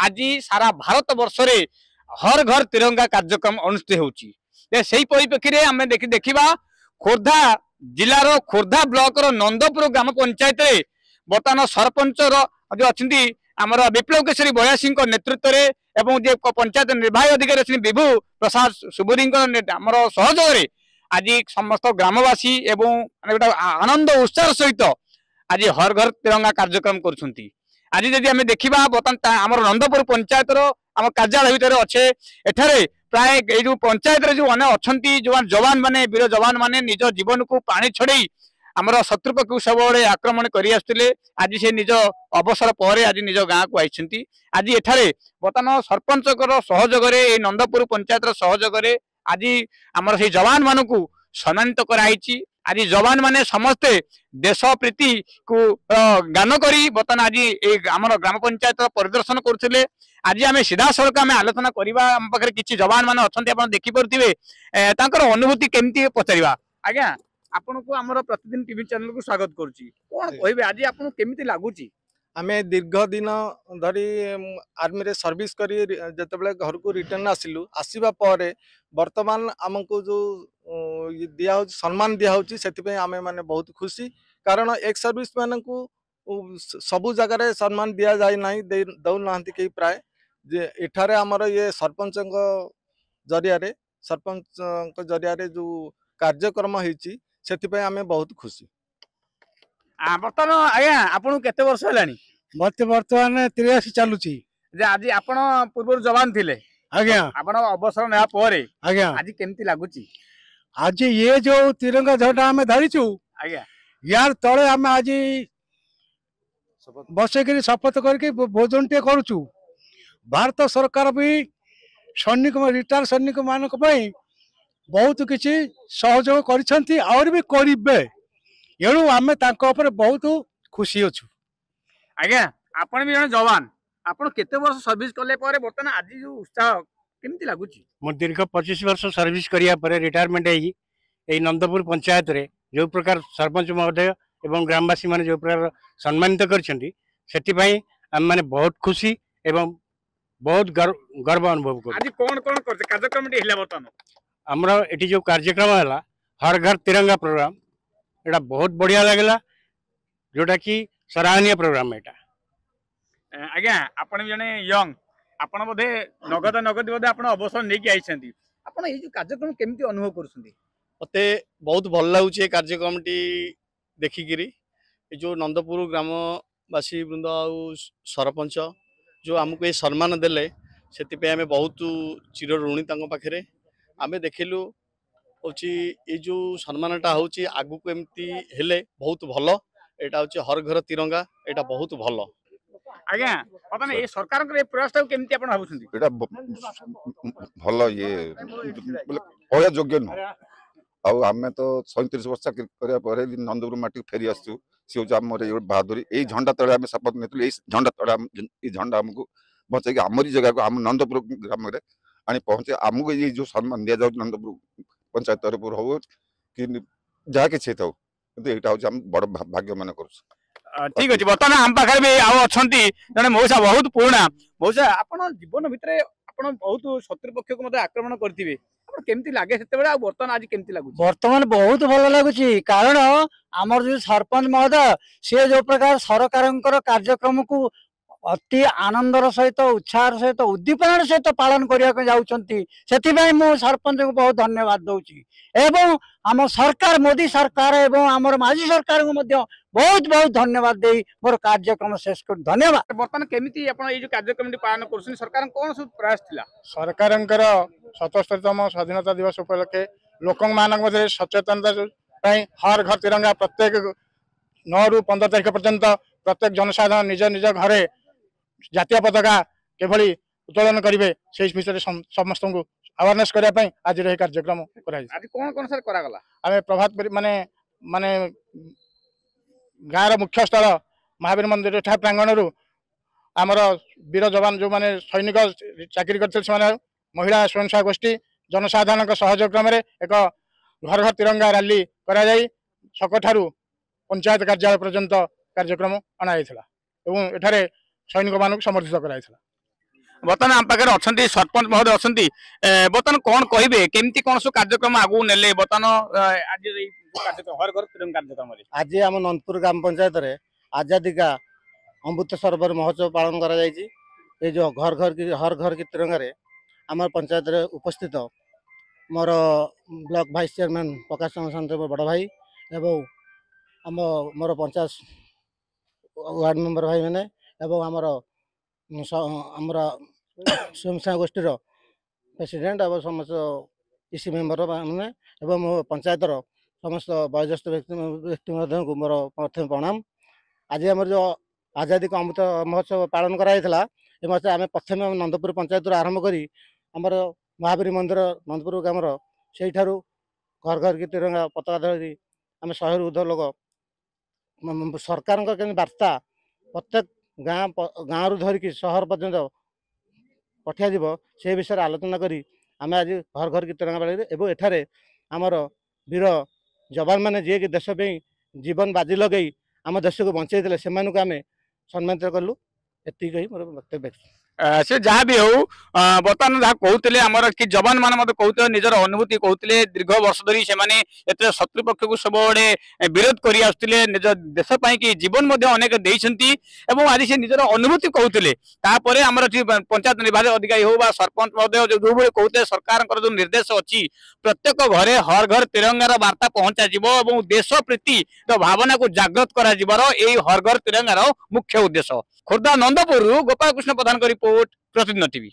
आज सारा भारत वर्ष रे हर घर तिरंगा कार्यक्रम अनुष्ठित होची से परिप्रेक्षी में आम देखा खोर्धा जिलार खोर्धा ब्लॉक रो नंदपुर ग्राम पंचायत रे बर्तमान सरपंच जो अच्छा आमर विप्लव केशरी बया सिंह नेतृत्व में एवं जे पंचायत निर्वाही अधिकारी अच्छे विभू प्रसाद सुबुरी आमर सहयोग आज समस्त ग्रामवासी एवं गोटे आनंद उत्साह सहित आज हर घर तिरंगा कार्यक्रम करुँच आज जदि आम देखा बर्तमान आम नंदपुर पंचायत आम कार्यालय भितर अच्छे एठारे प्राय ये पंचायत जो मैंने अच्छा जो जवान मैंने वीर जवान मैंने निज जीवन को पानी छड़े आमर शत्रुपक्ष सब आक्रमण कर आज से निज अवसर पर आज निज गाँव को आई आज एठारे बर्तमान सरपंच सहयोग नंदपुर पंचायत सहयोग आज आमर से जवान मान को सम्मानित कराई आज जवान माने समस्ते देश प्रीति को गान करी बर्तमान आज आम ग्राम पंचायत परिदर्शन करते आज आम सीधा सड़क आम आलोचना करवा आम पाखे किसी जवान मान अच्छा देखिपे अनुभूति केमती पचार आज्ञा आपन को आमर प्रतिदिन टीवी चैनल को स्वागत करुच्ची कौन कहे आज आपन केमती लगुच आम दीर्घ दिन धरी आर्मी रे सर्विस करी जतबेले घर को रिटर्न आसिलु आसीबा परे वर्तमान आमको जो दिया हो सम्मान दिया होची सेति आमे माने बहुत खुशी कारण एक सर्विस मैन को सबु जगह सम्मान दिया जाए नहीं दौ नांती के प्राय जे एठारे आमर ये सरपंच जरिया रे सरपंच जरिया रे जो कार्यक्रम होईची सेति आमे बहुत खुशी बर्तमान आज्ञा आपन केते वर्ष हेलानी मत वर्तमान 83 चलुची जे आज आपण पूर्व जवान थिले आज्ञा आपण अवसर नेया परे आज्ञा आज केमती लागुची आज ये जो तिरंगा झंडा हमें धरीचु आज्ञा यार तले हम आज बसेकरी शपथ करके भोजन टे करूचु भारत सरकार भी सैनिक रिटायर सैनिक मानक बहुत किसी सहयोग करिसेंती और भी करिबे एणु आमे तांको ऊपर बहुत खुशी अच्छु आज्ञा आपण भी जन जवान आपण केते वर्ष सर्विस कले परे बर्तमान आज जो उत्साह केमती लागुची मो दीर्घ 25 वर्ष सर्विस करिया परे रिटायरमेंट है नंदपुर पंचायत रे जो प्रकार सरपंच महोदय एवं ग्रामवासी माने जो प्रकार सम्मानित करछंती सेति पई हम माने बहुत खुशी एवं बहुत गर्व अनुभव कर आज कोन कोन करते कार्यक्रम टी हिला बर्तमान हमरा एटी जो कार्यक्रम हला हर घर तिरंगा प्रोग्राम एटा बहुत बढ़िया लगला जोटा कि सराहनीय प्रोग्राम एटा आज्ञा आपण जने यंग आपण बोधे नगद नगद बोधे आपण अवसर नहीं कि आइछंती आपण ए जो कार्यक्रम केमती अनुभव करछंती मते बहुत भल लागुचे कार्यक्रम टी देखिकिरी जो नंदपुर ग्रामवासी वृंद आ सरपंच जो आमको ये सम्मान देले सेति आमे बहुत चिर ऋणी तांको पाखरे आमे देखिलु होची ये जो सम्मानटा होची आगु को एमती हेले बहुत भलो एटा होची हर घर तिरंगा एटा बहुत भलो आज्ञा पता ए सरकार के प्रयास ता केमती आपण भाबुछंती एटा भलो ये होया योग्य न आ हमें तो 37 वर्ष करिया परे नंदपुर माटी फेरी आसु से हमर बहादुरी ए झंडा तळे हम शपथ नेतलु ए झंडा तळे ए झंडा हमको बचे कि हमरी जगह को हम नंदपुर ग्राम रे आनी पहुंचे हमको ये जो सम्मान दिया जाउ नंदपुर पंचायत तरफ हो कि जहाँ कि था किंतु एटा हो हम बड़ भाग्य मन कर ठीक अछि बर्तमान हम पाखर भी आउ अछंती जने मौसा बहुत पुराना मौसा आपण जीवन भितरे आपण बहुत शत्रु पक्ष को मते आक्रमण करथिबे आपण केमती लागे सेते बेला बर्तमान आज केमती लागु बर्तमान बहुत भल लगुची कारण आमर जो सरपंच महोदय से जो प्रकार सरकारंकर कार्यक्रम को अति आनंदर सहित उत्साह सहित उद्दीपनार सहित पालन करने जाऊँगी मु सरपंच को बहुत धन्यवाद दूची एवं आम सरकार मोदी सरकार एवं आमर माजी सरकार को बहुत बहुत धन्यवाद दे मोर कार्यक्रम शेष कर धन्यवाद बर्तमान केमिति आपण ए जो कार्यक्रम पालन कर सरकार कौन सब प्रयास थिला सरकारंकर 77तम स्वाधीनता दिवस उपलक्षे लोक मान सचेतनता हर घर तिरंगा प्रत्येक 9 ରୁ 15 तारिख पर्यंत प्रत्येक जनसाधारण निज निज घरे जातीय पताका केभली उत्तोलन करेंगे से विषय समस्त को अवेयरनेस करने आज कार्यक्रम आज कौन कौन सर करा गला आम प्रभात माने माने गाँव मुख्य स्थल महावीर मंदिर प्रांगण आमर वीर जवान जो माने सैनिक चाकरी करते महिला स्वयं सहायक गोष्ठी जनसाधारण सहयोग क्रम एक घर घर तिरंगा रैली करा छकठारू पंचायत कार्यालय पर्यंत कार्यक्रम अणाई एठारे सैनिक मान समर्थित कराई बर्तमान आम पाखे अच्छा सरपंच महोदय अच्छा बर्तमान कौन कहे केमती कौन सब कार्यक्रम आगू नेले बर्तमान आज कार्यक्रम हर घर तिरंगा कार्यक्रम आज आम नंदपुर ग्राम पंचायत रे आजादी का अमृत सरोवर महोत्सव पालन करा जायछि। ये जो हर घर की तिरंगा रे आम पंचायत रे उपस्थित मोर block vice chairman Prakash Chandra बड़ भाई एवं आम मोर 50 वार्ड मेंबर भाई मैंने एवं आमर स्वयं सहायक गोष्ठी प्रेसिडेंट एवं समस्त इसी मेंबर मैंने एवं मो पंचायत समस्त वयोज्येष्ठ व्यक्ति को मोर प्रथम प्रणाम। आज आम जो आजादी का अमृत महोत्सव पालन कराइला आम प्रथम नंदपुर पंचायत आरंभ करी आमर महावीर मंदिर नंदपुर ग्राम से घर घर की तिरंगा पताका धरी आम 100 ରୁ ऊर्ध्व लोग सरकार वार्ता प्रत्येक गाँ रु धरिकी सहर पर्यंत पठाइब से विषय आलोचना करी आम आज घर घर की तिरंगा बाड़ी एवं एठारे आमर वीर जवान मैंने जी देश पे जीवन बाजी लगे आम देश को बंचाई से आम सम्मानित कलु एति कही मोर वक्तव्य। से जहाँ भी हो बर्तमान जहाँ कहते आमर कि जवान मान कहते निजर अनुभूति कहते दीर्घ वर्ष धरी से शत्रुपक्ष को सब विरोध कर आसुले निज देश कि जीवन अनेक देइछंती एवं आज से निजर अनुभूति कहते आमर पंचायत निर्वाचन अधिकारी हो सरपंच महोदय जो भाई कहते सरकार जो निर्देश अच्छी प्रत्येक घरे हर घर तिरंगार वार्ता पहुंचा और देश प्रीति भावना को जागृत कर हर घर तिरंगार मुख्य उद्देश्य। खोर्धा नंदपुर गोपाल कृष्ण प्रधान का रिपोर्ट प्रतिदिन टीवी।